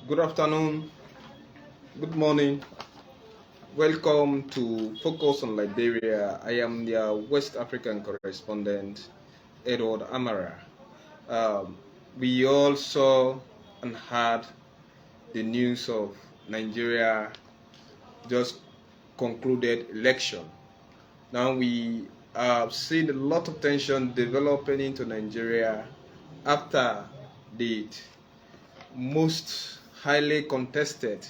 Good afternoon, good morning. Welcome to Focus on Liberia. I am their West African correspondent, Edward Amara. Um, we all saw and heard the news of Nigeria just concluded election. Now we have seen a lot of tension developing into Nigeria after the most highly contested,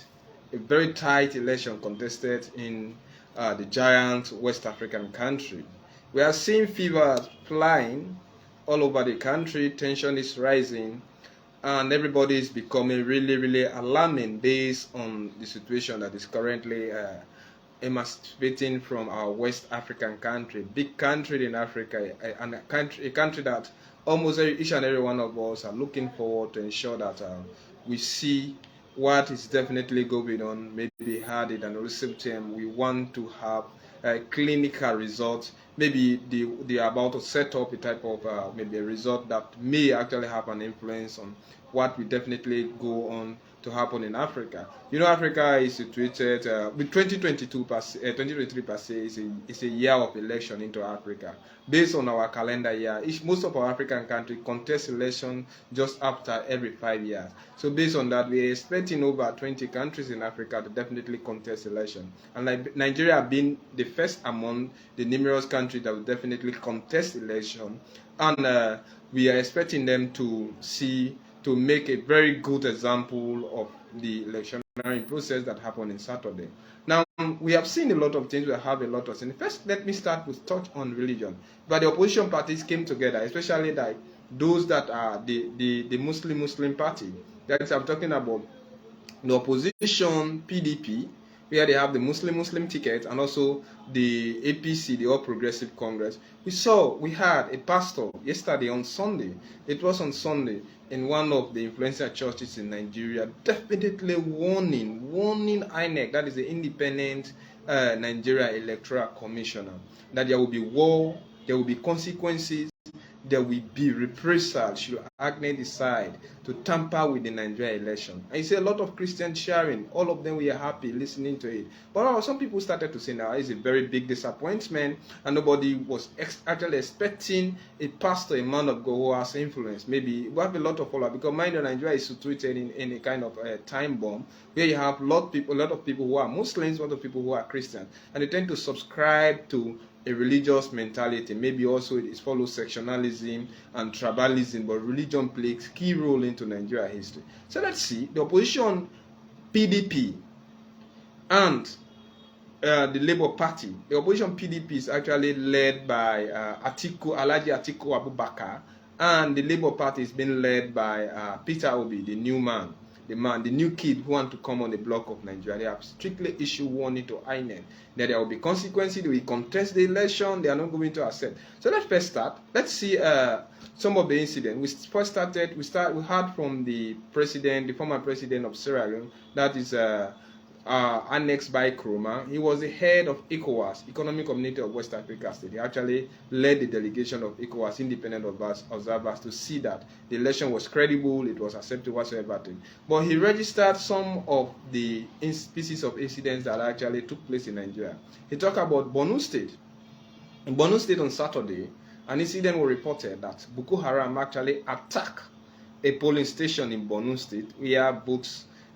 a very tight election contested in the giant West African country. We are seeing fever flying all over the country, tension is rising, and everybody is becoming really alarming based on the situation that is currently emancipating from our West African country, big country in Africa, and a country that almost each and every one of us are looking forward to ensure that we see what is definitely going on, maybe had it and also we want to have clinical results. Maybe they are about to set up a type of maybe a result that may actually have an influence on what will definitely go on to happen in Africa. You know, Africa is situated with 2023 per se is a year of election into Africa. Based on our calendar year, most of our African countries contest election just after every 5 years. So based on that, we're expecting over 20 countries in Africa to definitely contest election. And like Nigeria being the first among the numerous countries that will definitely contest election, and we are expecting them to make a very good example of the electionary process that happened in Saturday. Now, we have seen a lot of things, we have a lot of things. First, let me start with touch on religion. But the opposition parties came together, especially like those that are the Muslim party. That I'm talking about the opposition PDP, where they have the Muslim ticket, and also the APC, the All Progressive Congress. We had a pastor yesterday on Sunday. It was on Sunday in one of the influential churches in Nigeria, definitely warning INEC, that is the Independent Nigeria Electoral Commissioner, that there will be war, there will be consequences, there will be reprisal should INEC decide to tamper with the Nigeria election. And you see a lot of Christians sharing, all of them were happy listening to it. But some people started to say now it's a very big disappointment, and nobody was actually expecting a pastor, a man of God who has influence. Maybe we have a lot of followers, because mind you, Nigeria is situated in a kind of time bomb where you have a lot of people who are Muslims, a lot of people who are Christians, and they tend to subscribe to a religious mentality. Maybe also it follows sectionalism and tribalism, but religion plays key role into Nigeria history. So let's see the opposition PDP and the Labour Party. The opposition PDP is actually led by Alhaji Atiku Abubakar, and the Labour Party is being led by Peter Obi, the new man. The new kid who want to come on the block of Nigeria. They have strictly issued warning to INEC that there will be consequences. They will contest the election. They are not going to accept. So let's first start. Let's see some of the incidents. We heard from the former president of Sierra Leone, that is annexed by Kroma. He was the head of ECOWAS, Economic Community of West Africa State. He actually led the delegation of ECOWAS, independent observers, to see that the election was credible, it was accepted whatsoever. But he registered some of the pieces of incidents that actually took place in Nigeria. He talked about Borno State. In Borno State on Saturday, an incident was reported that Boko Haram actually attacked a polling station in Borno State where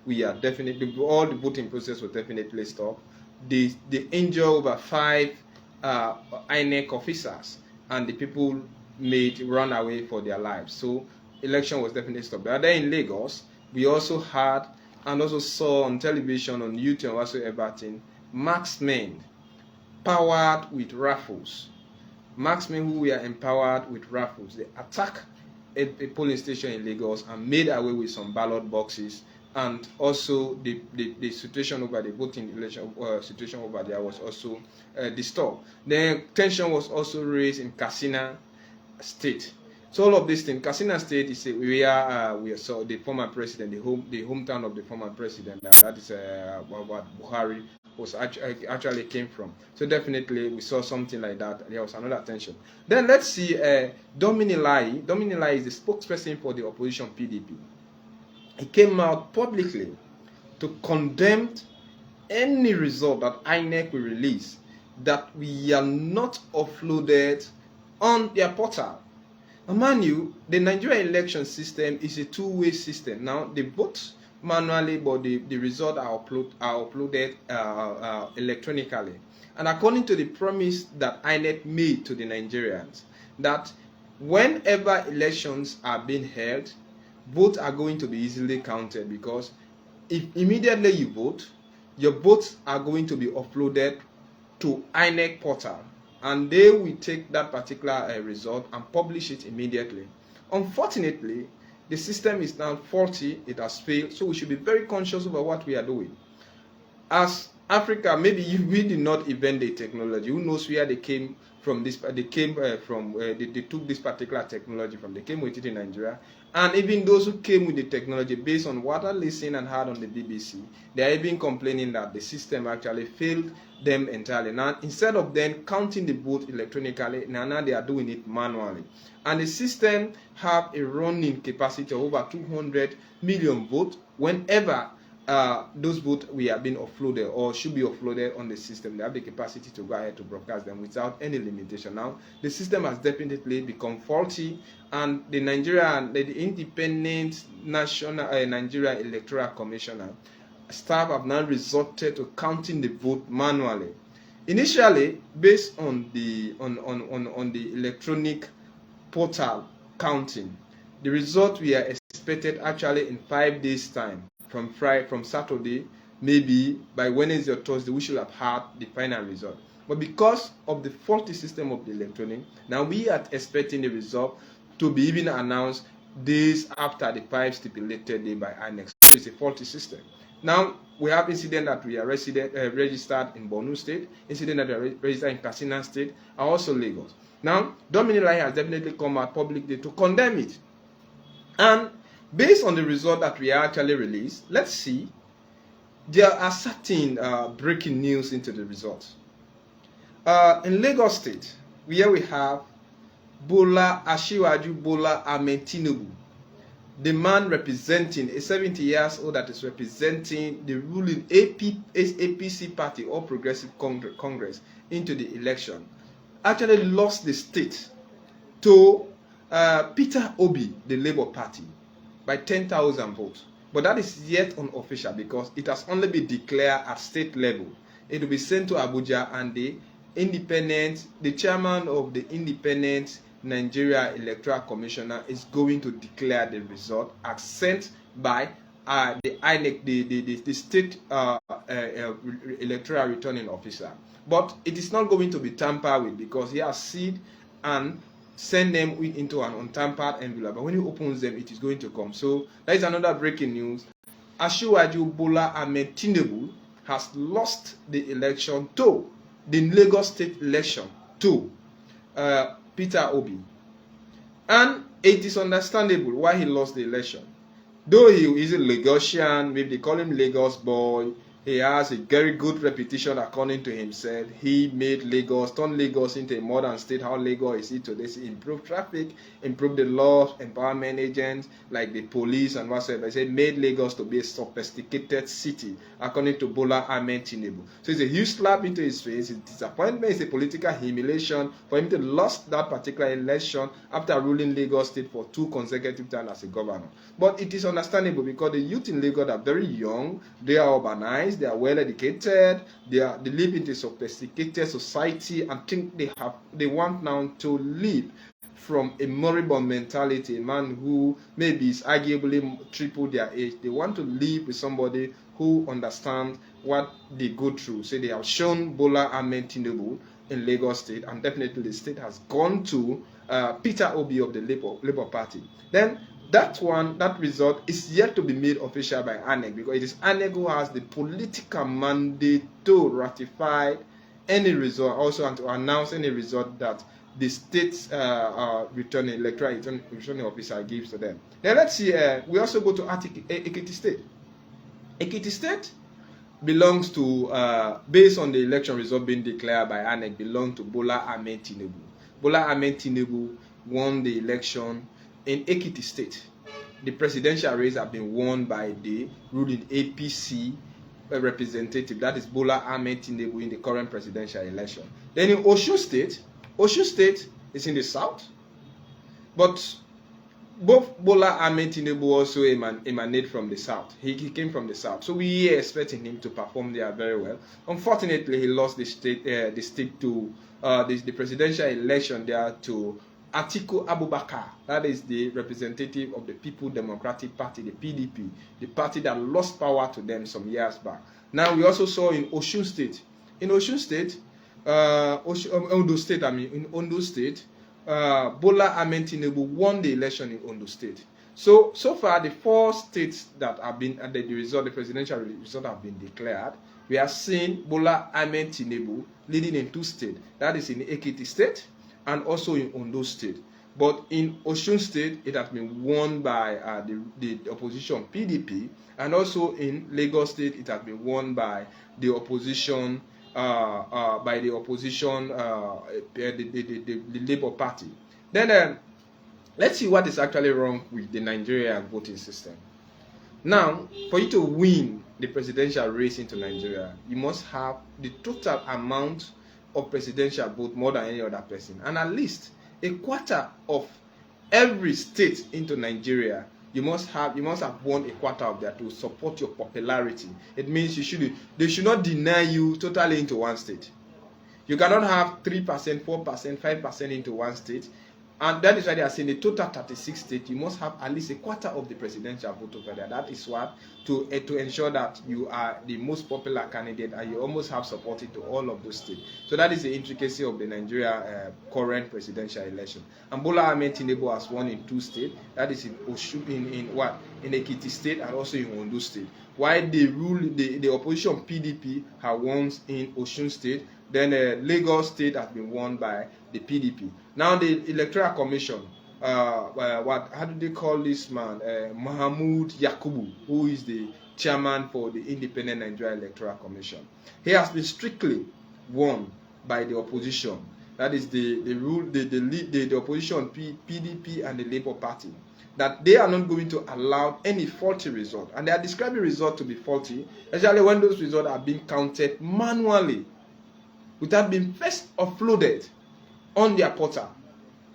all the voting process was definitely stopped. They injured over 5 INEC officers, and the people run away for their lives. So election was definitely stopped. But then in Lagos, we also had and also saw on television, on YouTube, and whatsoever thing, marksmen powered with rifles. Marksmen who were empowered with rifles. They attacked a polling station in Lagos and made away with some ballot boxes. And also the situation over the voting election situation over there was also disturbed. Then tension was also raised in Katsina State. So all of these things, Katsina State is where we saw the former president, the hometown of the former president, that is what Buhari was actually came from. So definitely we saw something like that. There was another tension. Then let's see Domini Lai. Domini Lai is the spokesperson for the opposition PDP. he came out publicly to condemn any result that INEC will release that we are not uploaded on their portal. And mind you, the Nigerian election system is a two-way system. Now they vote manually, but the result are uploaded electronically. And according to the promise that INEC made to the Nigerians, that whenever elections are being held, votes are going to be easily counted, because if immediately you vote, your votes are going to be uploaded to INEC portal, and they will take that particular result and publish it immediately. Unfortunately, the system is now faulty, it has failed, so we should be very conscious about what we are doing. As Africa, maybe we did not invent the technology. Who knows where they came from? They took this particular technology from. They came with it in Nigeria, and even those who came with the technology, based on what I listened and heard on the BBC, they are even complaining that the system actually failed them entirely. Now, instead of them counting the vote electronically, now they are doing it manually, and the system have a running capacity of over 200 million votes whenever those votes we have been offloaded or should be offloaded on the system. They have the capacity to go ahead to broadcast them without any limitation. Now, the system has definitely become faulty, and the independent national Nigeria Electoral Commissioner staff have now resorted to counting the vote manually. Initially, based on the electronic portal counting, the result we are expected actually in 5 days' time. From Saturday, maybe by Wednesday or Thursday, we should have had the final result. But because of the faulty system of the electronic, now we are expecting the result to be even announced days after the 5 stipulated day by INEC. So it's a faulty system. Now we have incident that we are registered in Borno State, incident that we are registered in Katsina State, and also Lagos. Now, Dominic Lai has definitely come out publicly to condemn it. And based on the result that we actually released, let's see, there are certain breaking news into the results. In Lagos State, where we have Asiwaju Bola Ahmed Tinubu, the man representing a 70 years old that is representing the ruling APC party or Progressive Congress into the election, actually lost the state to Peter Obi, the Labour Party, by 10,000 votes. But that is yet unofficial because it has only been declared at state level. It will be sent to Abuja, and the chairman of the Independent Nigeria Electoral Commissioner is going to declare the result as sent by the INEC, the state electoral returning officer. But it is not going to be tampered with because he has sealed and send them into an untampered envelope. But when he opens them, it is going to come. So that is another breaking news. Asiwaju Bola Ahmed Tinubu has lost the election to the Lagos State election to Peter Obi. And it is understandable why he lost the election. Though he is a Lagosian, maybe they call him Lagos boy, he has a very good reputation according to himself. He made Lagos, turned Lagos into a modern state. How Lagos is today, he improved traffic, improved the law, empowerment agents like the police and whatsoever. He said made Lagos to be a sophisticated city according to Bola Ahmed Tinubu. So it's a huge slap into his face. It's disappointment, it's a political humiliation for him to lost that particular election after ruling Lagos State for 2 consecutive times as a governor. But it is understandable because the youth in Lagos are very young, they are urbanized, they are well educated, they live in a sophisticated society, and think they want now to live from a moribund mentality, a man who maybe is arguably triple their age. They want to live with somebody who understands what they go through. So they have shown Bola Ahmed Tinubu in Lagos State, and definitely the state has gone to Peter Obi of the Labour Party. Then that result is yet to be made official by INEC, because it is INEC who has the political mandate to ratify any result, also and to announce any result that the state's electoral returning officer gives to them. Then let's see, we also go to Ekiti State. Ekiti State belongs to, based on the election result being declared by INEC, belongs to Bola Ahmed Tinubu. Bola Ahmed Tinubu won the election in Ekiti State. the presidential race have been won by the ruling APC representative, that is Bola Ahmed Tinubu, in the current presidential election. Then in Osun State is in the south, but both Bola Ahmed Tinubu also emanate from the south. He came from the south, so we are expecting him to perform there very well. Unfortunately, he lost the state to the presidential election there to Atiku Abubakar. That is the representative of the People Democratic Party, the PDP, the party that lost power to them some years back. Now we also saw in Osun State. In Osun State, in Ondo State, Bola Ahmed Tinubu won the election in Ondo State. So far, the 4 states that have been the presidential result have been declared. We are seeing Bola Ahmed Tinubu leading in 2 states. That is in Ekiti State and also in Ondo State. But in Osun State, it has been won by the opposition PDP, and also in Lagos State, it has been won by the opposition. The Labour Party. Then let's see what is actually wrong with the Nigerian voting system. Now, for you to win the presidential race into Nigeria, you must have the total amount of presidential vote more than any other person, and at least a quarter of every state into Nigeria. You must have won a quarter of that to support your popularity. It means they should not deny you totally into one state. You cannot have 3%, 4%, 5% into one state. And that is why they are saying the total 36 states, you must have at least a quarter of the presidential vote over there. That is what, to ensure that you are the most popular candidate and you almost have support to all of those states. So that is the intricacy of the Nigeria current presidential election. And Bola Ahmed Tinubu has won in 2 states. That is in Osun, in Ekiti State and also in Ondo State. While the opposition PDP have won in Osun State, then Lagos State has been won by the PDP. Now the Electoral Commission, how do they call this man? Mahmoud Yakubu, who is the chairman for the Independent Nigeria Electoral Commission. He has been strictly won by the opposition. That is the opposition PDP and the Labour Party. That they are not going to allow any faulty result, and they are describing results to be faulty, especially when those results are being counted manually, without being first uploaded on their portal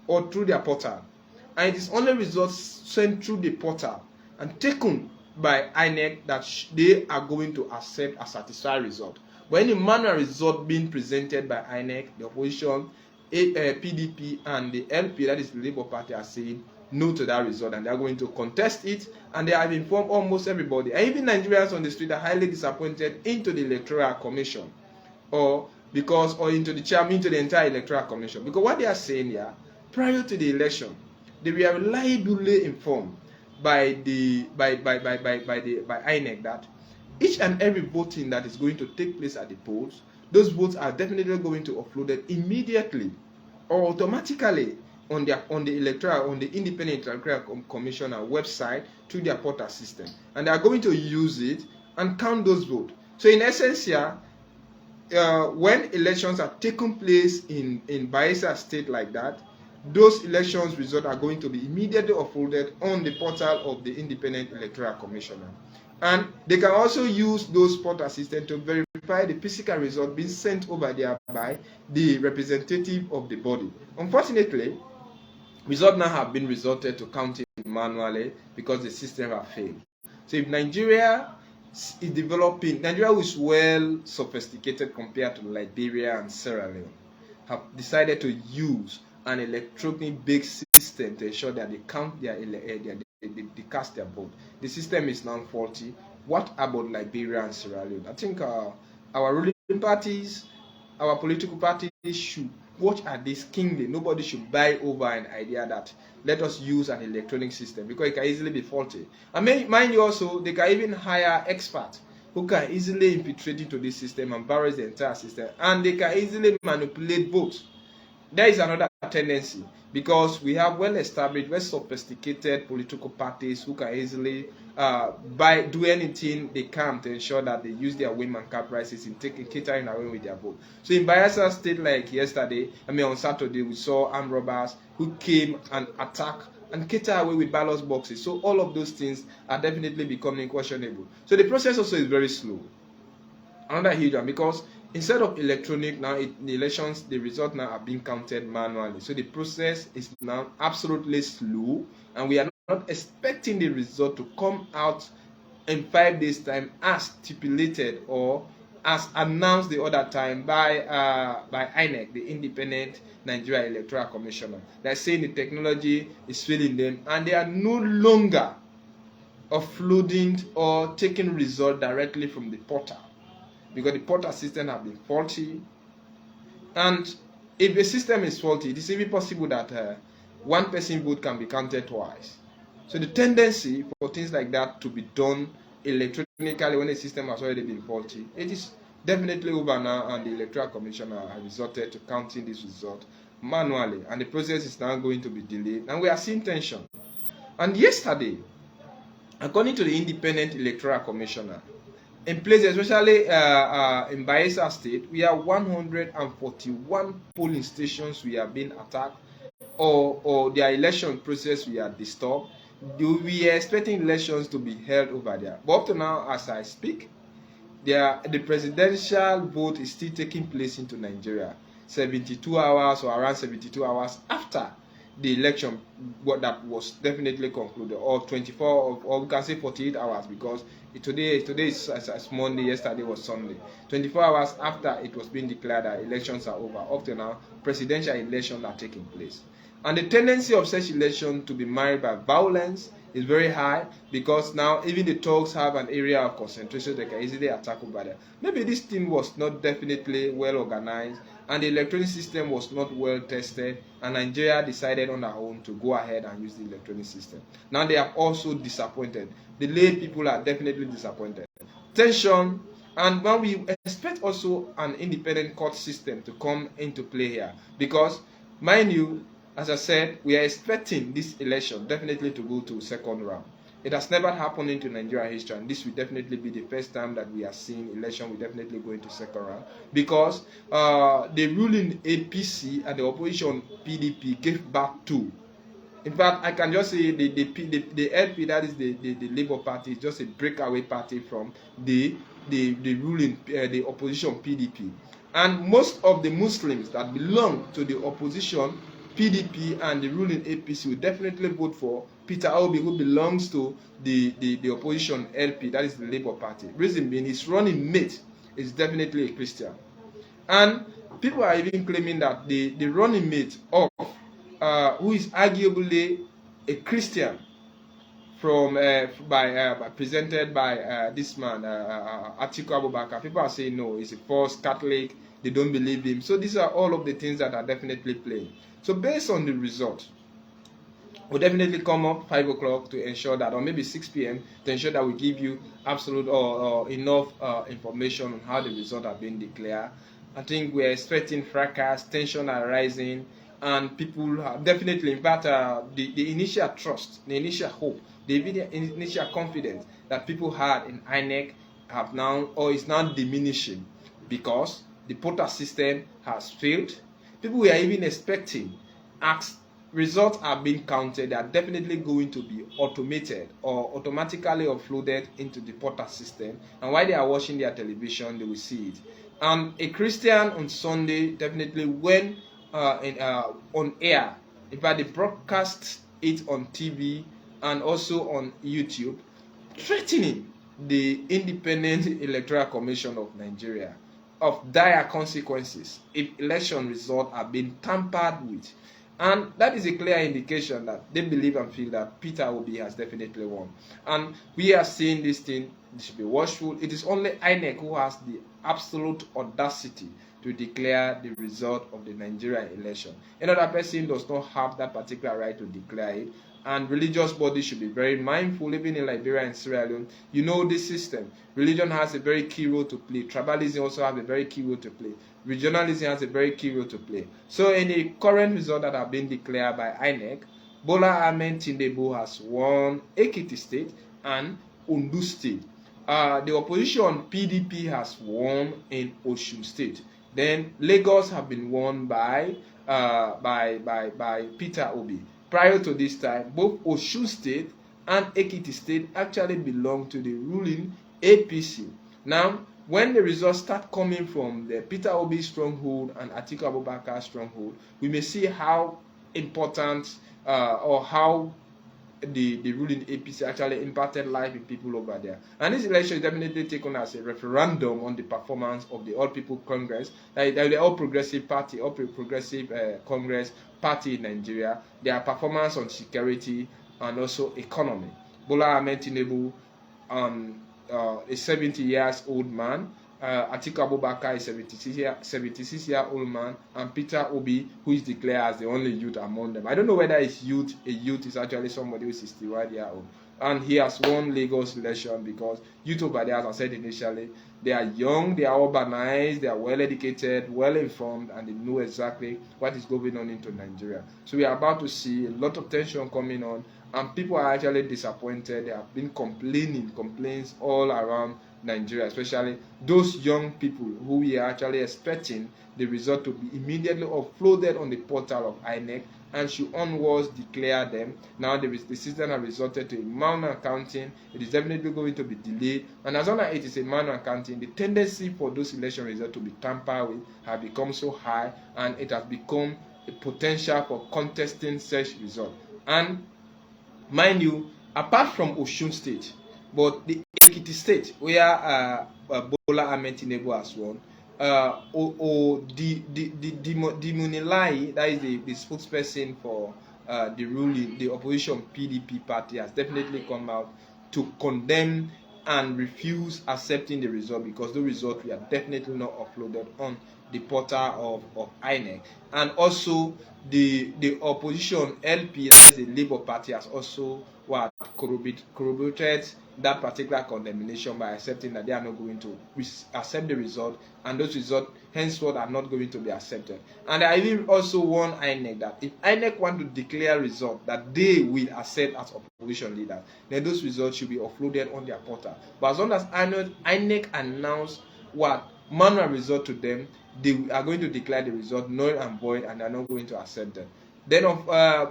or through their portal. And it is only results sent through the portal and taken by INEC that they are going to accept a satisfied result. But any manual result being presented by INEC, the opposition, PDP, and the LP, that is the Labour Party, are saying no to that result, and they are going to contest it. And they have informed almost everybody, and even Nigerians on the street, are highly disappointed into the Electoral Commission, into the entire Electoral Commission, because what they are saying here, prior to the election, they were reliably informed by INEC that each and every voting that is going to take place at the polls, those votes are definitely going to uploaded immediately or automatically on the Independent Electoral Commissioner website through their portal system, and they are going to use it and count those votes. So in essence here, when elections are taking place in Bayelsa State like that, those elections results are going to be immediately uploaded on the portal of the Independent Electoral Commissioner. And they can also use those portal systems to verify the physical result being sent over there by the representative of the body. Unfortunately, results now have been resorted to counting manually because the system have failed. So if Nigeria is developing, Nigeria is well sophisticated compared to Liberia and Sierra Leone, have decided to use an electronic-based system to ensure that they count they cast their vote. The system is now faulty. What about Liberia and Sierra Leone? I think our ruling parties, our political parties should watch at this keenly. Nobody should buy over an idea that let us use an electronic system, because it can easily be faulty. And mind you also, they can even hire experts who can easily infiltrate into this system and embarrass the entire system, and they can easily manipulate votes. There is another tendency, because we have well-established, well-sophisticated political parties who can easily do anything they can to ensure that they use their whim and caprices in catering away with their vote. So in Bayelsa State, like yesterday, on Saturday, we saw armed robbers who came and attacked and cater away with ballot boxes. So all of those things are definitely becoming questionable. So the process also is very slow. Another huge one, because instead of electronic, now the elections, the results now are being counted manually. So the process is now absolutely slow, and we are not expecting the result to come out in 5 days time as stipulated or as announced the other time by INEC, the Independent Nigeria Electoral Commissioner. They're saying the technology is failing them, and they are no longer offloading or taking result directly from the portal, because the portal system have been faulty. And if the system is faulty, it is even possible that one person vote can be counted twice. So the tendency for things like that to be done electronically when the system has already been faulty, it is definitely over now, and the Electoral Commissioner has resorted to counting this result manually, and the process is now going to be delayed, and we are seeing tension. And yesterday, according to the Independent Electoral Commissioner, in places, especially in Bayelsa State, we have 141 polling stations we are being attacked, or their election process we are disturbed. We are expecting elections to be held over there. But up to now, as I speak, the presidential vote is still taking place into Nigeria 72 hours or around 72 hours after the election that was definitely concluded, or 24, or we can say 48 hours, because today is as Monday, yesterday was Sunday. 24 hours after it was being declared that elections are over, up to now, presidential elections are taking place. And the tendency of such election to be marred by violence is very high, because now even the thugs have an area of concentration they can easily attack over there. Maybe this thing was not definitely well organized, and the electronic system was not well tested, and Nigeria decided on their own to go ahead and use the electronic system. Now they are also disappointed. The lay people are definitely disappointed. Tension, and when we expect also an independent court system to come into play here, because mind you, as I said, we are expecting this election definitely to go to second round. It has never happened into Nigeria history, and this will definitely be the first time that we are seeing election will definitely go into second round, because the ruling APC and the opposition PDP gave back to. In fact, I can just say the LP, that is the Labour Party, is just a breakaway party from the ruling the opposition PDP, and most of the Muslims that belong to the opposition PDP and the ruling APC will definitely vote for Peter Obi, who belongs to the opposition LP, that is the Labour Party. Reason being, his running mate is definitely a Christian. And people are even claiming that the running mate of, who is arguably a Christian, from presented by this man, Atiku Abubakar, people are saying no, he's a false Catholic, they don't believe him. So these are all of the things that are definitely playing. So based on the result, we'll definitely come up 5 o'clock to ensure that, or maybe 6 p.m. to ensure that we give you absolute or enough information on how the results have been declared. I think we're expecting fracas, tension are rising, and people have definitely, in fact, the initial trust, the initial hope, the initial confidence that people had in INEC have now, or is now diminishing, because the portal system has failed. People were even expecting, as results are being counted, they are definitely going to be automated or automatically offloaded into the portal system, and while they are watching their television, they will see it. And a Christian on Sunday definitely went on air. In fact, they broadcast it on TV and also on YouTube, threatening the Independent Electoral Commission of Nigeria of dire consequences if election results are being tampered with. And that is a clear indication that they believe and feel that Peter Obi has definitely won. And we are seeing this thing, they should be watchful. It is only INEC who has the absolute audacity to declare the result of the Nigerian election. Another person does not have that particular right to declare it. And religious bodies should be very mindful, even in Liberia and Sierra Leone. You know this system. Religion has a very key role to play. Tribalism also has a very key role to play. Regionalism has a very key role to play. So in the current result that have been declared by INEC, Bola Ahmed Tinubu has won Ekiti State and Ondo State. The opposition PDP has won in Osun State. Then Lagos have been won by Peter Obi. prior to this time, both Osun State and Ekiti State actually belong to the ruling APC. Now, when the results start coming from the Peter Obi stronghold and Atiku Abubakar stronghold, we may see how important or how the ruling APC actually impacted life in people over there. And this election is definitely taken as a referendum on the performance of the All People Congress, the All Progressive Party, All Progressive Congress Party in Nigeria, their performance on security and also economy. Bola Ahmed Tinubu, a 70 years old man, Atiku Abubakar is a 76-year-old man, and Peter Obi, who is declared as the only youth among them. I don't know whether a youth is actually somebody who is 61 years old. And he has won Lagos election because youth over there, as I said initially, they are young, they are urbanized, they are well educated, well informed, and they know exactly what is going on into Nigeria. So we are about to see a lot of tension coming on, and people are actually disappointed. They have been complaints all around Nigeria, especially those young people who we are actually expecting the result to be immediately uploaded on the portal of INEC and should onwards declare them. Now the system has resulted to a manual accounting. It is definitely going to be delayed, and as long as it is a manual accounting, the tendency for those election results to be tampered with has become so high, and it has become a potential for contesting such result. And mind you, apart from Osun State, but the Ekiti State, where Bola Ahmed Tinubu has won, Dimunilai, that is the spokesperson for the opposition PDP party, has definitely come out to condemn and refuse accepting the result, because the result we are definitely not uploaded on the portal of INEC. And also the opposition LP, that is the Labour Party, has also corroborated that particular condemnation by accepting that they are not going to accept the result, and those results henceforth are not going to be accepted. And I even also warn INEC that if INEC want to declare result that they will accept as opposition leaders, then those results should be uploaded on their portal. But as long as INEC announce manual result to them, they are going to declare the result null and void, and they are not going to accept them. Then,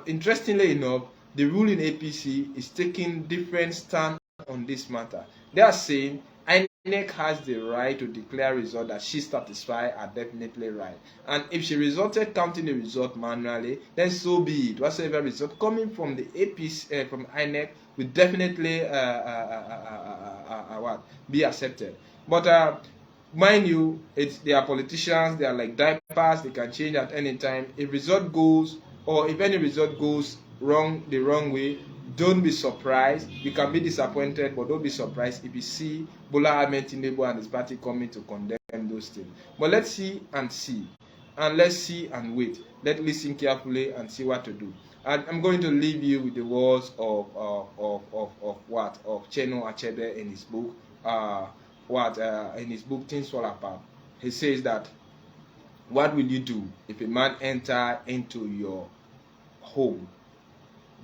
interestingly enough, the ruling APC is taking different stand on this matter. They are saying INEC has the right to declare results that she satisfied are definitely right, and if she resulted counting the result manually, then so be it. Whatsoever result coming from the APC from INEC will definitely be accepted. But mind you, they are politicians, they are like diapers, they can change at any time. If result goes, or if any result goes the wrong way, don't be surprised. You can be disappointed, but don't be surprised if you see Bola Ahmed Tinubu and his party coming to condemn those things. But let's see, and let's see and wait. Let's listen carefully and see what to do. And I'm going to leave you with the words of Cheno Achebe in his book. In his book Things Fall Apart. He says that, what will you do if a man enter into your home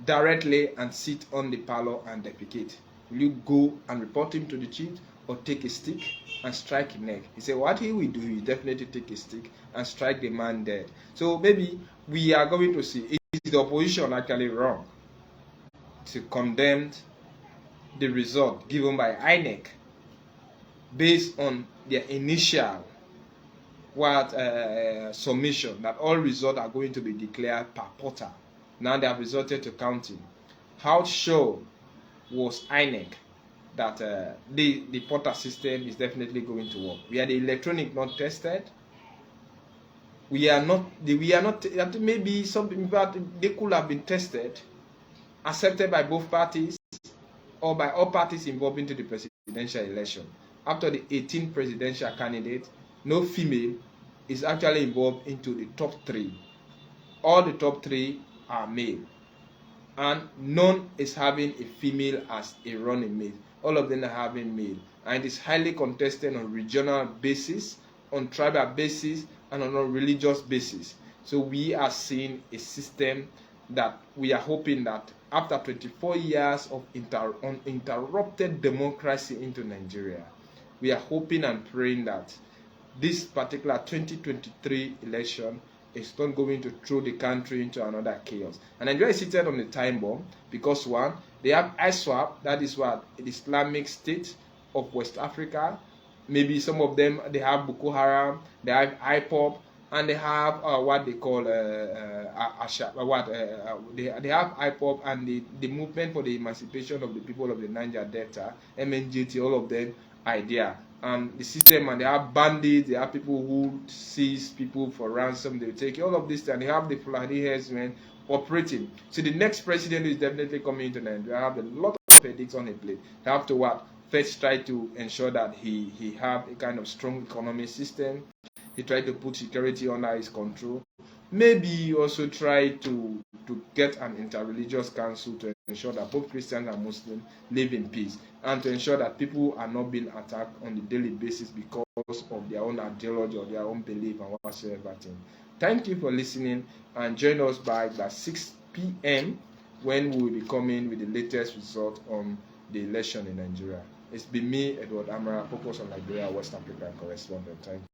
directly and sit on the parlor and defecate? Will you go and report him to the chief, or take a stick and strike his neck? He said what he will do is definitely take a stick and strike the man dead. So maybe we are going to see, is the opposition actually wrong to condemn the result given by INEC based on their initial submission that all results are going to be declared per portal? Now they have resorted to counting. How sure was INEC that the portal system is definitely going to work? We are the electronic not tested. We are not. Maybe some people, they could have been tested, accepted by both parties, or by all parties involved into the presidential election. After the 18 presidential candidates, no female is actually involved into the top 3. All the top 3 are male, and none is having a female as a running mate. All of them are having male, and it is highly contested on regional basis, on tribal basis, and on a religious basis. So we are seeing a system that we are hoping that after 24 years of uninterrupted democracy into Nigeria, we are hoping and praying that this particular 2023 election It's not going to throw the country into another chaos. And Nigeria is seated on the time bomb because one, they have ISWAP, that is what the Islamic State of West Africa. Maybe some of them, they have Boko Haram, they have IPOP, and they have what they call they have IPOP and the movement for the emancipation of the people of the Niger Delta, MNGT, all of them are there. And the system, and they have bandits, they have people who seize people for ransom, they take all of this, and they have the Fulani herdsmen operating. So the next president is definitely coming into Nigeria. Have a lot of headaches on his plate. They have to what? First try to ensure that he have a kind of strong economic system. He tried to put security under his control. Maybe he also try to get an interreligious council to ensure that both Christians and Muslims live in peace, and to ensure that people are not being attacked on a daily basis because of their own ideology or their own belief and whatsoever thing. Thank you for listening, and join us by 6 p.m. when we will be coming with the latest result on the election in Nigeria. It's been me, Edward Amara, Focus on Liberia, West Africa correspondent. Thank you.